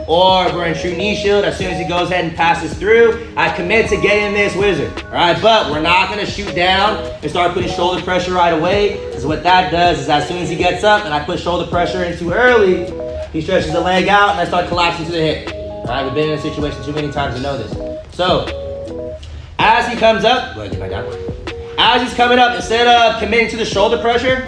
or if we're in true knee shield, as soon as he goes ahead and passes through, I commit to getting this wizard, all right? But we're not gonna shoot down and start putting shoulder pressure right away, because what that does is as soon as he gets up and I put shoulder pressure in too early, he stretches the leg out and I start collapsing to the hip, all right? We've been in a situation too many times to know this. So, as he comes up, get back down. As he's coming up, instead of committing to the shoulder pressure,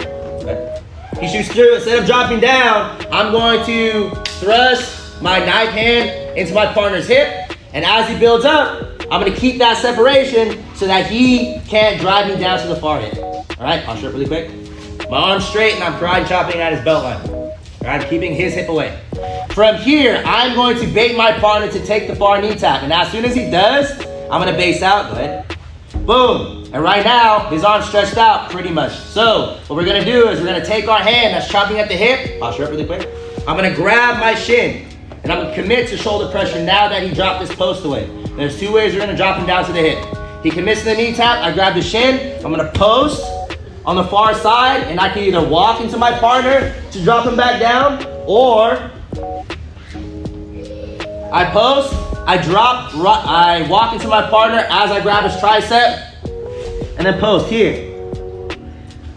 he shoots through. Instead of dropping down, I'm going to thrust my knife hand into my partner's hip, and as he builds up, I'm gonna keep that separation so that he can't drive me down to the far hip. All right, I'll show it really quick. My arm's straight and I'm karate chopping at his belt line. All right, keeping his hip away. From here, I'm going to bait my partner to take the far knee tap, and as soon as he does, I'm gonna base out, go ahead. Boom, and right now, his arm's stretched out pretty much. So, what we're gonna do is we're gonna take our hand that's chopping at the hip, I'll show it really quick. I'm gonna grab my shin, and I'm gonna commit to shoulder pressure now that he dropped this post away. There's two ways we're gonna drop him down to the hip. He commits to the knee tap, I grab the shin, I'm gonna post on the far side, and I can either walk into my partner to drop him back down, or I post, I walk into my partner as I grab his tricep, and then post here.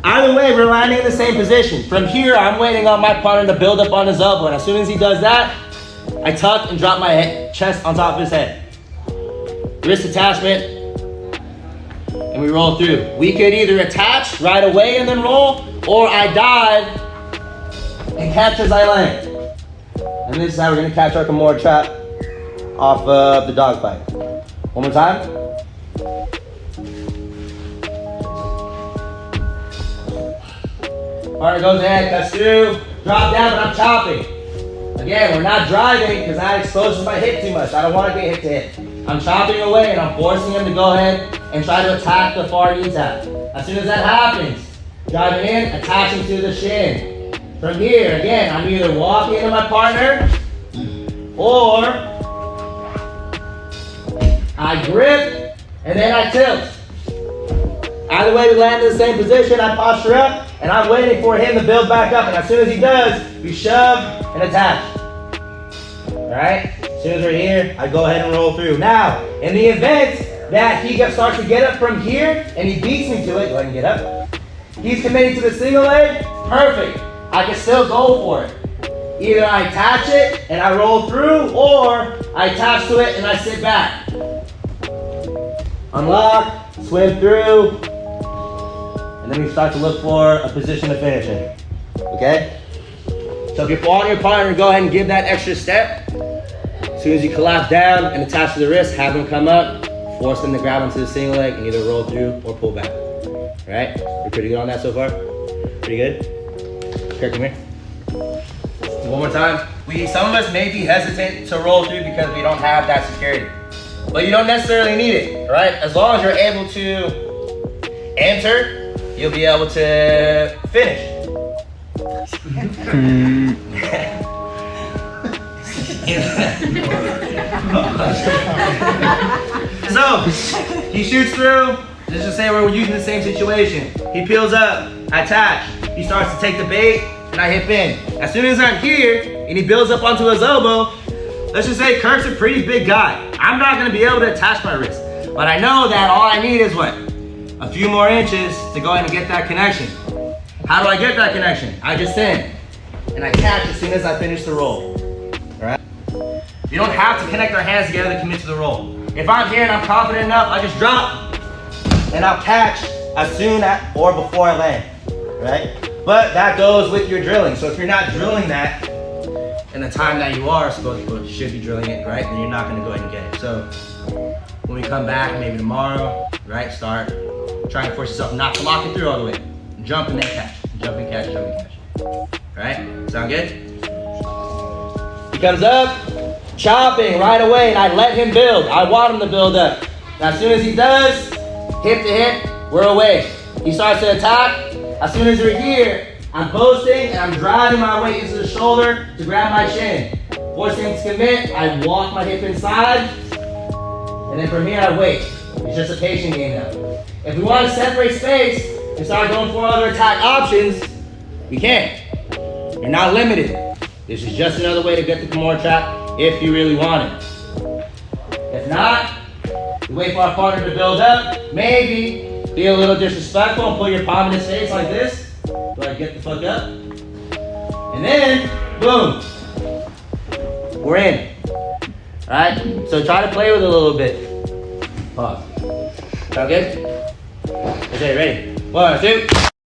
Either way, we're landing in the same position. From here, I'm waiting on my partner to build up on his elbow, and as soon as he does that, I tuck and drop my chest on top of his head. Wrist attachment, and we roll through. We could either attach right away and then roll, or I dive and catch as I land. And this is how we're gonna catch our Kimura trap off of the dog fight. One more time. Partner goes ahead, cuts through, drop down, but I'm chopping. Again, we're not driving because I exposes my hip too much. I don't want to get hip to hip. I'm chopping away and I'm forcing him to go ahead and try to attack the far knee tap. As soon as that happens, driving in, attaching to the shin. From here, again, I'm either walking into my partner or I grip and then I tilt. Either way, we land in the same position. I posture up and I'm waiting for him to build back up. And as soon as he does, we shove and attach. All right? As soon as we're here, I go ahead and roll through. Now, in the event that he starts to get up from here and he beats me to it, go ahead and get up. He's committing to the single leg, perfect. I can still go for it. Either I attach it and I roll through, or I attach to it and I sit back. Unlock, swim through, and then we start to look for a position to finish in, okay? So if you're following your partner, go ahead and give that extra step. As soon as you collapse down and attach to the wrist, have them come up, force them to grab onto the single leg and either roll through or pull back, all right? You're pretty good on that so far? Pretty good? Okay, come here. One more time. Some of us may be hesitant to roll through because we don't have that security. But you don't necessarily need it, right? As long as you're able to enter, you'll be able to finish. So, he shoots through. Let's just say we're using the same situation. He peels up, I attach. He starts to take the bait, and I hip in. As soon as I'm here, and he builds up onto his elbow, let's just say Kirk's a pretty big guy. I'm not gonna be able to attach my wrist. But I know that all I need is what? A few more inches to go ahead and get that connection. How do I get that connection? I just in, and I catch as soon as I finish the roll, all right? You don't have to connect our hands together to commit to the roll. If I'm here and I'm confident enough, I just drop, and I'll catch as soon as or before I land, right? But that goes with your drilling. So if you're not drilling that in the time that you are supposed to, you should be drilling it, right? Then you're not gonna go ahead and get it. So when we come back, maybe tomorrow, right? Start trying to force yourself not to lock it through all the way. Jump and then catch, jump and catch, jump and catch. Right? Sound good? He comes up, chopping right away, and I let him build. I want him to build up. Now, as soon as he does, hip to hip, we're away. He starts to attack. As soon as we're here, I'm posting and I'm driving my weight into the shoulder to grab my shin. Forcing him to commit, I walk my hip inside, and then from here I wait. It's just a patient game now. If we want to separate space and start going for other attack options, we can. You're not limited. This is just another way to get the Kimura trap if you really want it. If not, you wait for our partner to build up. Maybe be a little disrespectful and put your palm in his face like this. Like, get the fuck up. And then, boom. We're in. Alright? So try to play with it a little bit. Pause. Okay? Okay, ready? 1, 2.